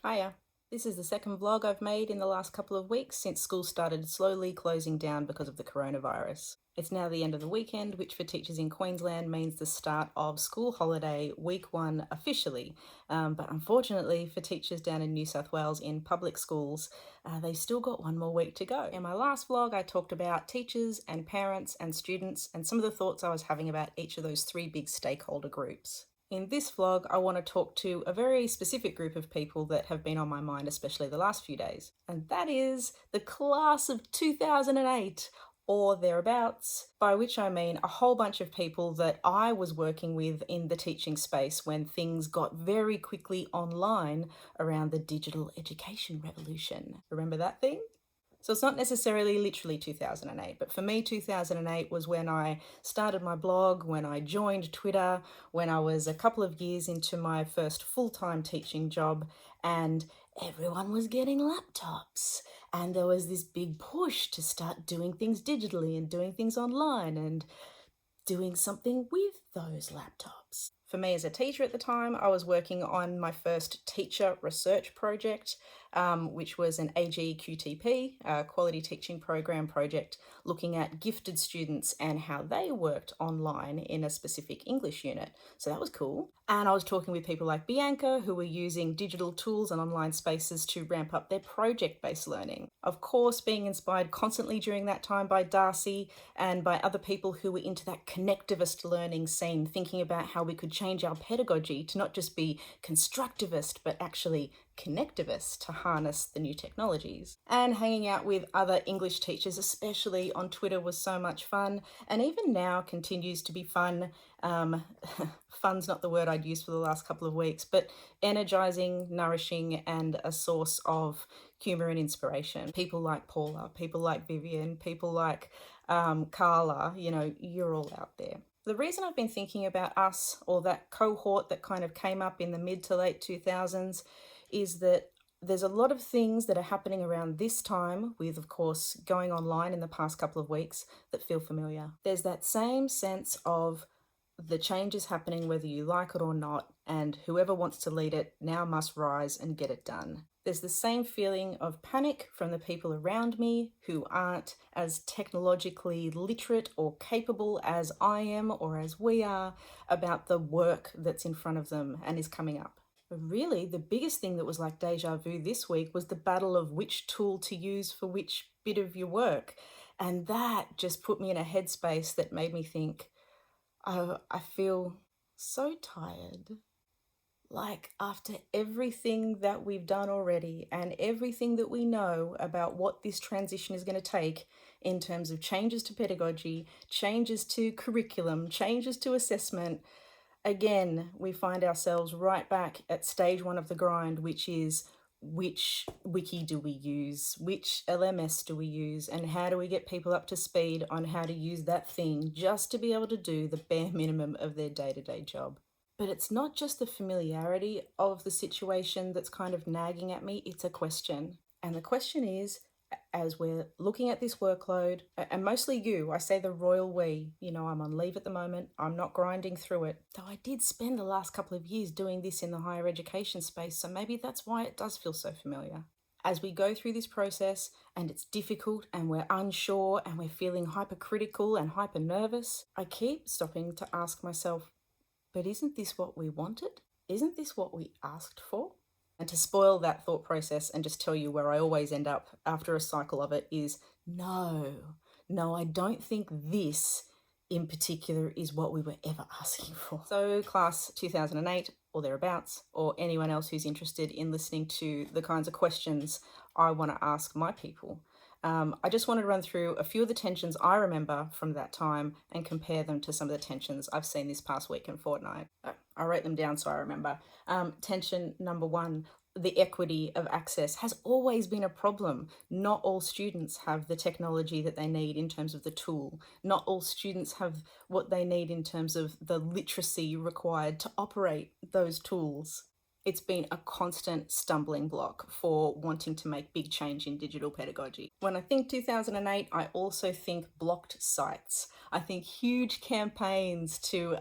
Hiya. This is the second vlog I've made in the last couple of weeks since school started slowly closing down because of the coronavirus. It's now the end of the weekend, which for teachers in Queensland means the start of school holiday week 1 officially. But unfortunately for teachers down in New South Wales in public schools, they still got one more week to go. In my last vlog, I talked about teachers and parents and students and some of the thoughts I was having about each of those three big stakeholder groups. In this vlog, I want to talk to a very specific group of people that have been on my mind, especially the last few days, and that is the class of 2008 or thereabouts, by which I mean a whole bunch of people that I was working with in the teaching space when things got very quickly online around the digital education revolution. Remember that thing? So it's not necessarily literally 2008, but for me, 2008 was when I started my blog, when I joined Twitter, when I was a couple of years into my first full-time teaching job, and everyone was getting laptops. And there was this big push to start doing things digitally and doing things online and doing something with those laptops. For me as a teacher at the time, I was working on my first teacher research project, which was an AGQTP, Quality Teaching Program project, looking at gifted students and how they worked online in a specific English unit. So that was cool. And I was talking with people like Bianca, who were using digital tools and online spaces to ramp up their project-based learning. Of course, being inspired constantly during that time by Darcy and by other people who were into that connectivist learning scene, thinking about how we could change our pedagogy to not just be constructivist, but actually connectivist to harness the new technologies. And hanging out with other English teachers, especially on Twitter, was so much fun, and even now continues to be fun. Fun's not the word I'd use for the last couple of weeks, but energizing, nourishing, and a source of humor and inspiration. People like Paula, people like Vivian, people like Carla, you're all out there. The reason I've been thinking about us, or that cohort that kind of came up in the mid to late 2000s, is that there's a lot of things that are happening around this time, with, of course, going online in the past couple of weeks, that feel familiar. There's that same sense of the change is happening whether you like it or not, and whoever wants to lead it now must rise and get it done. There's the same feeling of panic from the people around me who aren't as technologically literate or capable as I am or as we are about the work that's in front of them and is coming up. But really, the biggest thing that was like deja vu this week was the battle of which tool to use for which bit of your work. And that just put me in a headspace that made me think, I feel so tired. Like, after everything that we've done already and everything that we know about what this transition is going to take in terms of changes to pedagogy, changes to curriculum, changes to assessment, again, we find ourselves right back at stage 1 of the grind, which is which wiki do we use, which LMS do we use, and how do we get people up to speed on how to use that thing just to be able to do the bare minimum of their day-to-day job. But it's not just the familiarity of the situation that's kind of nagging at me, it's a question. And the question is, as we're looking at this workload, and mostly you, I say the royal we, I'm on leave at the moment, I'm not grinding through it, though I did spend the last couple of years doing this in the higher education space, so maybe that's why it does feel so familiar. As we go through this process and it's difficult and we're unsure and we're feeling hypercritical and hyper nervous, I keep stopping to ask myself, but isn't this what we wanted? Isn't this what we asked for? And to spoil that thought process and just tell you where I always end up after a cycle of it is, no, I don't think this in particular is what we were ever asking for. So class 2008 or thereabouts, or anyone else who's interested in listening to the kinds of questions I want to ask my people. I just wanted to run through a few of the tensions I remember from that time and compare them to some of the tensions I've seen this past week and fortnight. I wrote them down so I remember. Tension number 1, the equity of access has always been a problem. Not all students have the technology that they need in terms of the tool. Not all students have what they need in terms of the literacy required to operate those tools. It's been a constant stumbling block for wanting to make big change in digital pedagogy. When I think 2008, I also think blocked sites. I think huge campaigns to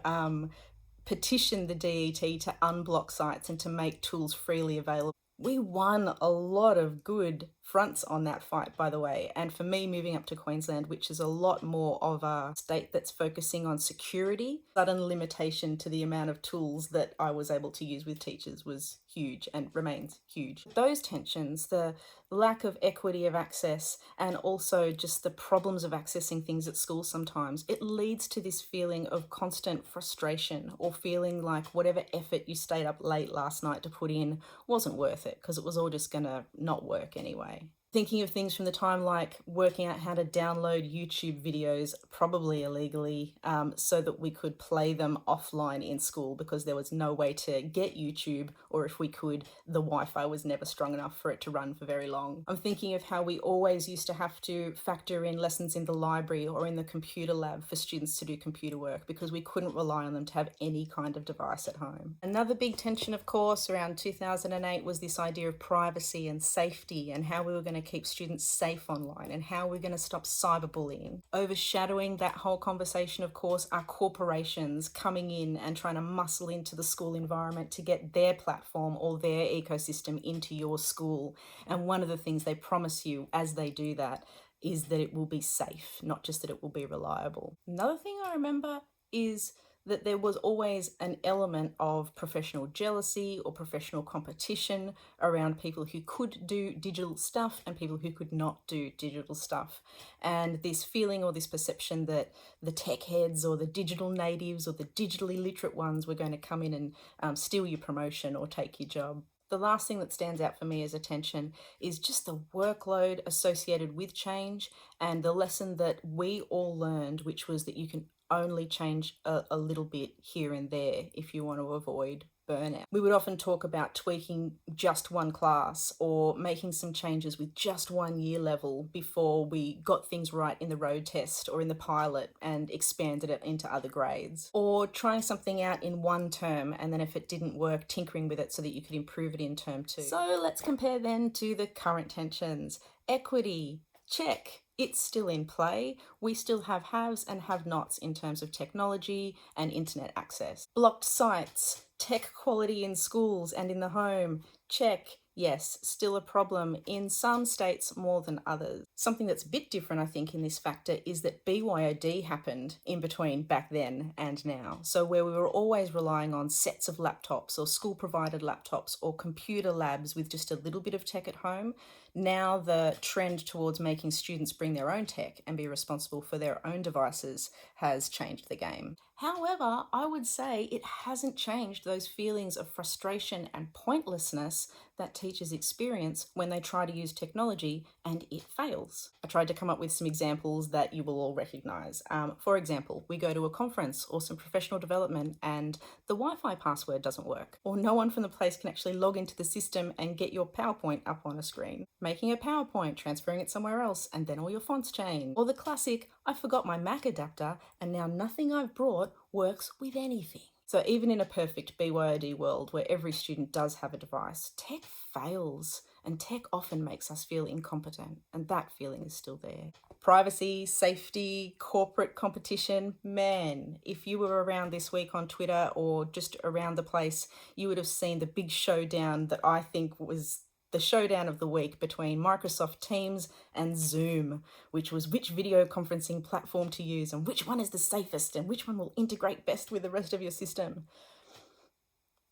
petition the DET to unblock sites and to make tools freely available. We won a lot of good fronts on that fight, by the way. And for me, moving up to Queensland, which is a lot more of a state that's focusing on security, sudden limitation to the amount of tools that I was able to use with teachers was huge and remains huge. Those tensions, the lack of equity of access, and also just the problems of accessing things at school sometimes, it leads to this feeling of constant frustration or feeling like whatever effort you stayed up late last night to put in wasn't worth it because it was all just gonna not work anyway. Thinking of things from the time like working out how to download YouTube videos, probably illegally, so that we could play them offline in school because there was no way to get YouTube, or if we could, the Wi-Fi was never strong enough for it to run for very long. I'm thinking of how we always used to have to factor in lessons in the library or in the computer lab for students to do computer work because we couldn't rely on them to have any kind of device at home. Another big tension, of course, around 2008 was this idea of privacy and safety and how we were going to keep students safe online and how we're going to stop cyberbullying. Overshadowing that whole conversation, of course, are corporations coming in and trying to muscle into the school environment to get their platform or their ecosystem into your school. And one of the things they promise you as they do that is that it will be safe, not just that it will be reliable. Another thing I remember is that there was always an element of professional jealousy or professional competition around people who could do digital stuff and people who could not do digital stuff. And this feeling or this perception that the tech heads or the digital natives or the digitally literate ones were going to come in and steal your promotion or take your job. The last thing that stands out for me as a tension is just the workload associated with change and the lesson that we all learned, which was that you can only change a little bit here and there if you want to avoid burnout. We would often talk about tweaking just one class or making some changes with just one year level before we got things right in the road test or in the pilot and expanded it into other grades. Or trying something out in one term and then if it didn't work, tinkering with it so that you could improve it in term 2. So let's compare then to the current tensions. Equity, check. It's still in play. We still have haves and have-nots in terms of technology and internet access. Blocked sites, tech quality in schools and in the home, check. Yes, still a problem in some states more than others. Something that's a bit different, I think, in this factor is that BYOD happened in between back then and now. So where we were always relying on sets of laptops or school-provided laptops or computer labs with just a little bit of tech at home, now the trend towards making students bring their own tech and be responsible for their own devices has changed the game. However, I would say it hasn't changed those feelings of frustration and pointlessness that teachers experience when they try to use technology and it fails. I tried to come up with some examples that you will all recognize. For example, we go to a conference or some professional development and the Wi-Fi password doesn't work, or no one from the place can actually log into the system and get your PowerPoint up on a screen. Making a PowerPoint, transferring it somewhere else, and then all your fonts change. Or the classic, I forgot my Mac adapter and now nothing I've brought works with anything. So even in a perfect BYOD world where every student does have a device, tech fails and tech often makes us feel incompetent, and that feeling is still there. Privacy, safety, corporate competition, man, if you were around this week on Twitter or just around the place, you would have seen the big showdown that I think was the showdown of the week between Microsoft Teams and Zoom, which was which video conferencing platform to use and which one is the safest and which one will integrate best with the rest of your system.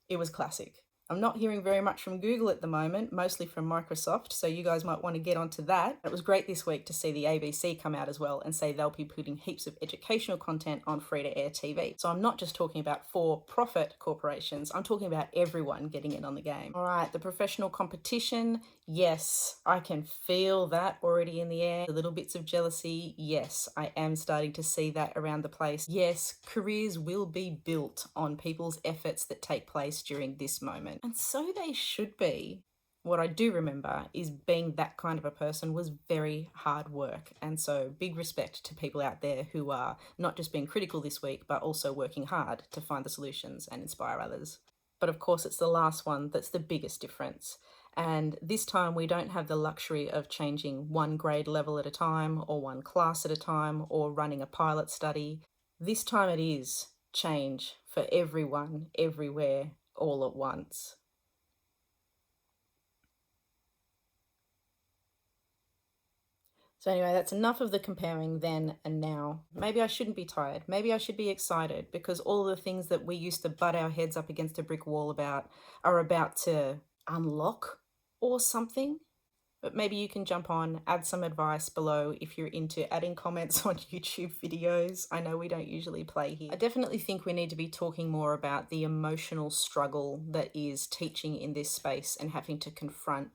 It was classic. I'm not hearing very much from Google at the moment, mostly from Microsoft, so you guys might want to get onto that. It was great this week to see the ABC come out as well and say they'll be putting heaps of educational content on free-to-air TV. So I'm not just talking about for-profit corporations, I'm talking about everyone getting in on the game. All right, the professional competition, yes, I can feel that already in the air. The little bits of jealousy, yes, I am starting to see that around the place. Yes, careers will be built on people's efforts that take place during this moment. And so they should be. What I do remember is being that kind of a person was very hard work. And so big respect to people out there who are not just being critical this week, but also working hard to find the solutions and inspire others. But of course, it's the last one that's the biggest difference. And this time we don't have the luxury of changing one grade level at a time or one class at a time or running a pilot study. This time it is change for everyone, everywhere, all at once. So anyway, that's enough of the comparing then and now. Maybe I shouldn't be tired. Maybe I should be excited because all of the things that we used to butt our heads up against a brick wall about are about to unlock or something. But maybe you can jump on, add some advice below if you're into adding comments on YouTube videos. I know we don't usually play here. I definitely think we need to be talking more about the emotional struggle that is teaching in this space and having to confront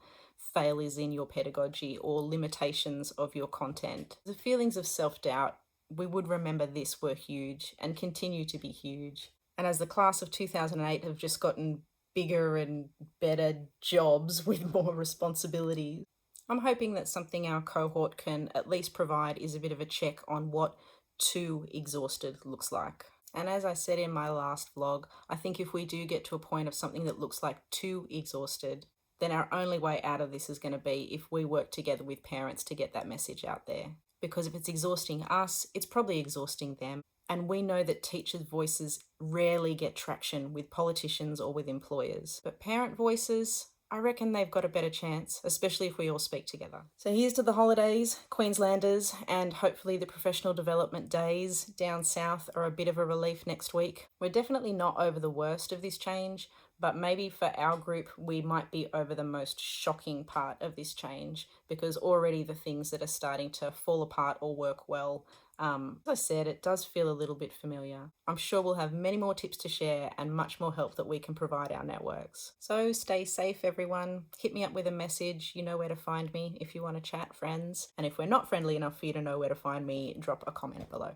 failures in your pedagogy or limitations of your content. The feelings of self-doubt, we would remember this, were huge and continue to be huge. And as the class of 2008 have just gotten bigger and better jobs with more responsibilities, I'm hoping that something our cohort can at least provide is a bit of a check on what too exhausted looks like. And as I said in my last vlog, I think if we do get to a point of something that looks like too exhausted, then our only way out of this is going to be if we work together with parents to get that message out there. Because if it's exhausting us, it's probably exhausting them. And we know that teachers' voices rarely get traction with politicians or with employers. But parent voices, I reckon they've got a better chance, especially if we all speak together. So here's to the holidays, Queenslanders, and hopefully the professional development days down south are a bit of a relief next week. We're definitely not over the worst of this change, but maybe for our group, we might be over the most shocking part of this change because already the things that are starting to fall apart or work well, as I said, it does feel a little bit familiar. I'm sure we'll have many more tips to share and much more help that we can provide our networks. So stay safe, everyone. Hit me up with a message. You know where to find me if you want to chat, friends. And if we're not friendly enough for you to know where to find me, drop a comment below.